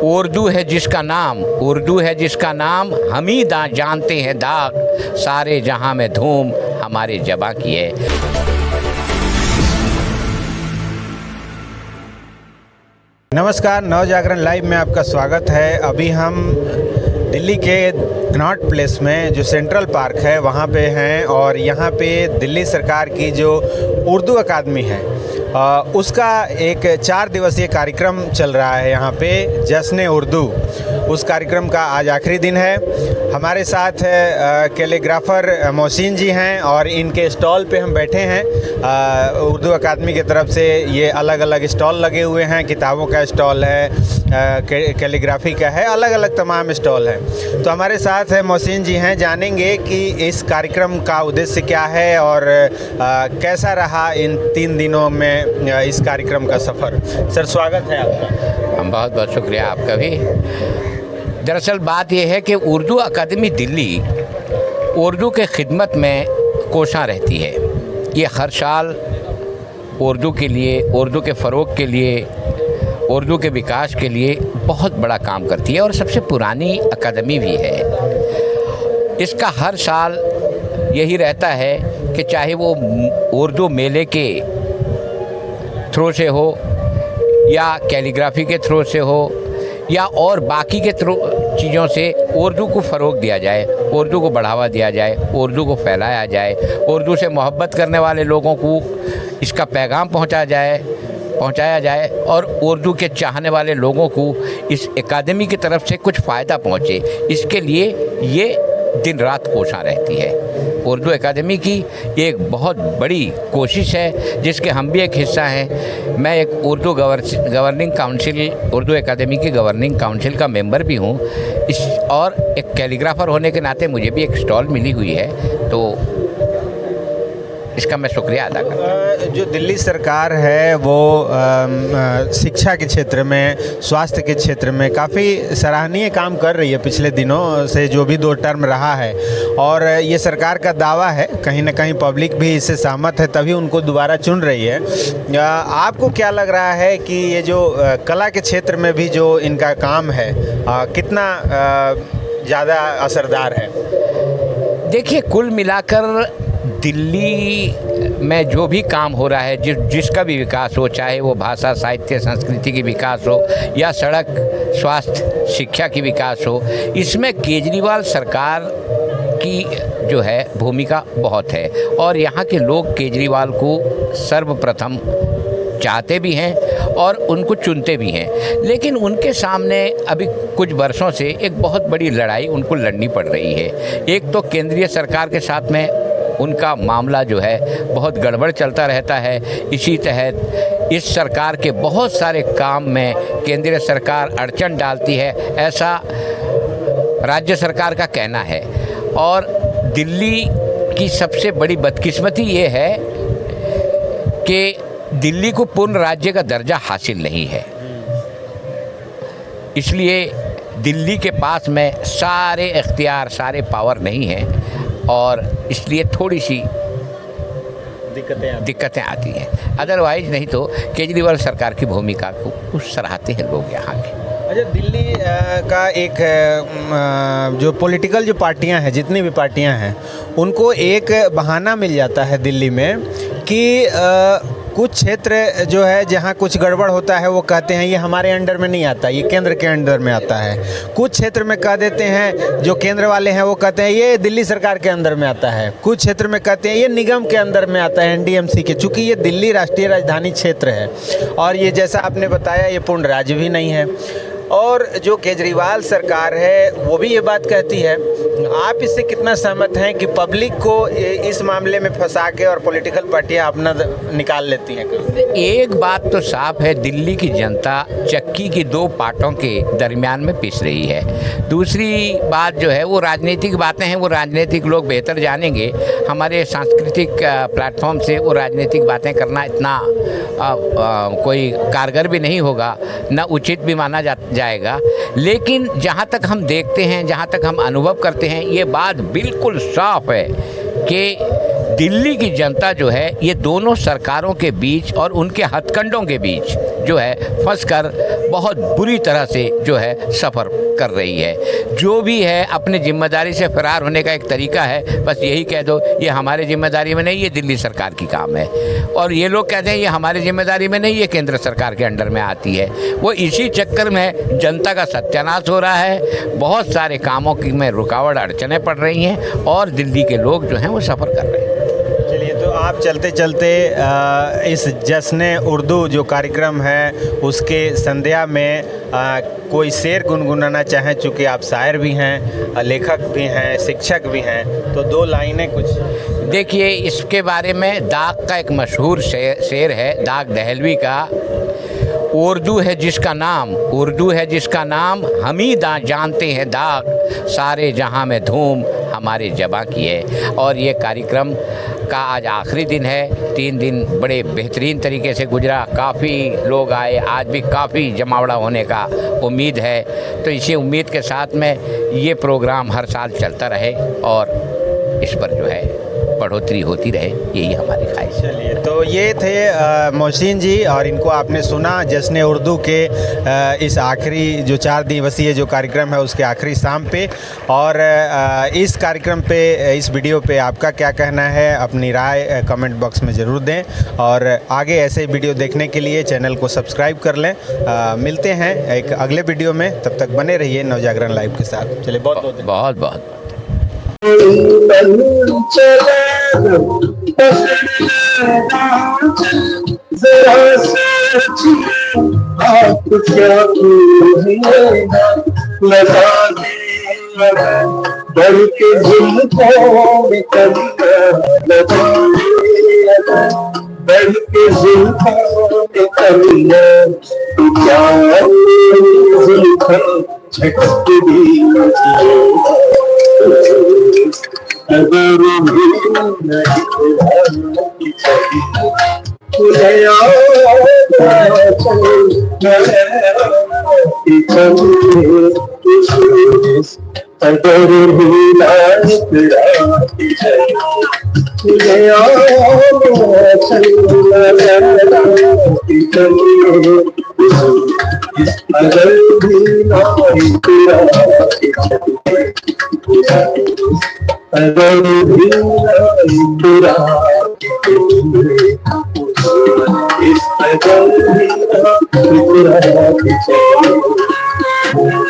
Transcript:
उर्दू है जिसका नाम, उर्दू है जिसका नाम, हम ही जानते हैं दाग, सारे जहां में धूम हमारे ज़बां की है। नमस्कार, नवजागरण लाइव में आपका स्वागत है। अभी हम दिल्ली के कनॉट प्लेस में जो सेंट्रल पार्क है वहाँ पे हैं और यहाँ पे दिल्ली सरकार की जो उर्दू अकादमी है उसका एक 4 दिवसीय कार्यक्रम चल रहा है यहाँ पे, जश्न उर्दू। उस कार्यक्रम का आज आखिरी दिन है। हमारे साथ कैलीग्राफर मोहसिन जी हैं और इनके स्टॉल पे हम बैठे हैं। उर्दू अकादमी की तरफ से ये अलग अलग स्टॉल लगे हुए हैं, किताबों का स्टॉल है, कैलीग्राफी का है, अलग अलग तमाम स्टॉल हैं। तो हमारे साथ है मोहसिन जी हैं, जानेंगे कि इस कार्यक्रम का उद्देश्य क्या है और कैसा रहा इन 3 दिनों में इस कार्यक्रम का सफ़र। सर, स्वागत है आपका। बहुत बहुत शुक्रिया आपका भी। दरअसल बात यह है कि उर्दू अकादमी दिल्ली उर्दू के खिदमत में कोशां रहती है। ये हर साल उर्दू के लिए, उर्दू के फ़रोग़ के लिए, उर्दू के विकास के लिए बहुत बड़ा काम करती है और सबसे पुरानी अकादमी भी है। इसका हर साल यही रहता है कि चाहे वो उर्दू मेले के थ्रू से हो या कैलीग्राफी के थ्रू से हो या और बाकी के थ्रू चीज़ों से उर्दू को फ़रोग़ दिया जाए, उर्दू को बढ़ावा दिया जाए, उर्दू को फैलाया जाए, उर्दू से मोहब्बत करने वाले लोगों को इसका पैगाम पहुंचाया जाए और उर्दू के चाहने वाले लोगों को इस अकादमी की तरफ से कुछ फ़ायदा पहुंचे। इसके लिए ये दिन रात कोशां रहती है। उर्दू अकादमी की एक बहुत बड़ी कोशिश है जिसके हम भी एक हिस्सा हैं। मैं एक उर्दू गवर्निंग काउंसिल, उर्दू अकादमी की गवर्निंग काउंसिल का मेंबर भी हूँ और एक कैलीग्राफर होने के नाते मुझे भी एक स्टॉल मिली हुई है, तो इसका मैं शुक्रिया अदा करता हूँ। जो दिल्ली सरकार है वो शिक्षा के क्षेत्र में, स्वास्थ्य के क्षेत्र में काफ़ी सराहनीय काम कर रही है पिछले दिनों से, जो भी 2 टर्म रहा है। और ये सरकार का दावा है, कहीं ना कहीं पब्लिक भी इससे सहमत है, तभी उनको दोबारा चुन रही है। आपको क्या लग रहा है कि ये जो कला के क्षेत्र में भी जो इनका काम है कितना ज़्यादा असरदार है? देखिए, कुल मिलाकर दिल्ली में जो भी काम हो रहा है, जिसका भी विकास हो, चाहे वो भाषा, साहित्य, संस्कृति की विकास हो या सड़क, स्वास्थ्य, शिक्षा की विकास हो, इसमें केजरीवाल सरकार की जो है भूमिका बहुत है और यहाँ के लोग केजरीवाल को सर्वप्रथम चाहते भी हैं और उनको चुनते भी हैं। लेकिन उनके सामने अभी कुछ वर्षों से एक बहुत बड़ी लड़ाई उनको लड़नी पड़ रही है। एक तो केंद्रीय सरकार के साथ में उनका मामला जो है बहुत गड़बड़ चलता रहता है। इसी तहत इस सरकार के बहुत सारे काम में केंद्रीय सरकार अड़चन डालती है, ऐसा राज्य सरकार का कहना है। और दिल्ली की सबसे बड़ी बदकिस्मती ये है कि दिल्ली को पूर्ण राज्य का दर्जा हासिल नहीं है, इसलिए दिल्ली के पास में सारे इख्तियार, सारे पावर नहीं हैं और इसलिए थोड़ी सी दिक्कतें आती हैं। अदरवाइज नहीं तो केजरीवाल सरकार की भूमिका को सराहते हैं लोग यहाँ के। अच्छा, दिल्ली का एक जो पॉलिटिकल जो पार्टियां हैं, जितनी भी पार्टियां हैं, उनको एक बहाना मिल जाता है दिल्ली में कि कुछ क्षेत्र जो है जहाँ कुछ गड़बड़ होता है वो कहते हैं ये हमारे अंडर में नहीं आता, ये केंद्र के अंडर में आता है। कुछ क्षेत्र में कह देते हैं, जो केंद्र वाले हैं वो कहते हैं ये दिल्ली सरकार के अंदर में आता है। कुछ क्षेत्र में कहते हैं ये निगम के अंदर में आता है, एनडीएमसी के। चूँकि ये दिल्ली राष्ट्रीय राजधानी क्षेत्र है और ये जैसा आपने बताया ये पूर्ण राज्य भी नहीं है। और जो केजरीवाल सरकार है वो भी ये बात कहती है। आप इससे कितना सहमत हैं कि पब्लिक को इस मामले में फंसा के और पॉलिटिकल पार्टियां अपना निकाल लेती हैं? एक बात तो साफ है, दिल्ली की जनता चक्की की 2 पार्टों के दरमियान में पिस रही है। दूसरी बात जो है वो राजनीतिक बातें हैं, वो राजनीतिक लोग बेहतर जानेंगे। हमारे सांस्कृतिक प्लेटफॉर्म से वो राजनीतिक बातें करना इतना कोई कारगर भी नहीं होगा, ना उचित भी माना जाएगा। लेकिन जहाँ तक हम देखते हैं, जहाँ तक हम अनुभव करते हैं, ये बात बिल्कुल साफ है कि दिल्ली की जनता जो है ये दोनों सरकारों के बीच और उनके हथकंडों के बीच जो है फंसकर बहुत बुरी तरह से जो है सफ़र कर रही है। जो भी है अपनी जिम्मेदारी से फरार होने का एक तरीका है, बस यही कह दो ये हमारे जिम्मेदारी में नहीं, ये दिल्ली सरकार की काम है। और ये लोग कहते हैं ये हमारी जिम्मेदारी में नहीं, ये केंद्र सरकार के अंडर में आती है। वो इसी चक्कर में जनता का सत्यानाश हो रहा है, बहुत सारे कामों की में रुकावट अड़चनें पड़ रही हैं और दिल्ली के लोग जो हैं वो सफ़र कर रहे हैं। चलिए, तो आप चलते चलते इस जश्न उर्दू जो कार्यक्रम है उसके संध्या में कोई शेर गुनगुनाना चाहें, चूँकि आप शायर भी हैं, लेखक भी हैं, शिक्षक भी हैं, तो 2 लाइनें कुछ। देखिए, इसके बारे में दाग का एक मशहूर शेर है, दाग दहलवी का। उर्दू है जिसका नाम हम ही जानते हैं दाग, सारे जहां में धूम हमारे ज़बां की है। और ये कार्यक्रम का आज आखिरी दिन है। 3 दिन बड़े बेहतरीन तरीके से गुजरा, काफ़ी लोग आए, आज भी काफ़ी जमावड़ा होने का उम्मीद है। तो इसी उम्मीद के साथ में ये प्रोग्राम हर साल चलता रहे और इस पर जो है बढ़ोतरी होती रहे, यही हमारी ख्वाहिश। चलिए, तो ये थे मोहसिन जी, और इनको आपने सुना जश्न उर्दू के इस आखिरी जो 4 दिवसीय जो कार्यक्रम है उसके आखिरी शाम पे। और इस कार्यक्रम पे, इस वीडियो पे आपका क्या कहना है, अपनी राय कमेंट बॉक्स में ज़रूर दें। और आगे ऐसे वीडियो देखने के लिए चैनल को सब्सक्राइब कर लें। मिलते हैं एक अगले वीडियो में, तब तक बने रहिए नवजागरण लाइव के साथ। चलिए, बहुत बहुत डर के जुल्फों में डर के जुल्फों में कमियां, तू क्या जुल्फें झटक दी अगर भी नहीं तुझे अगर भी अगर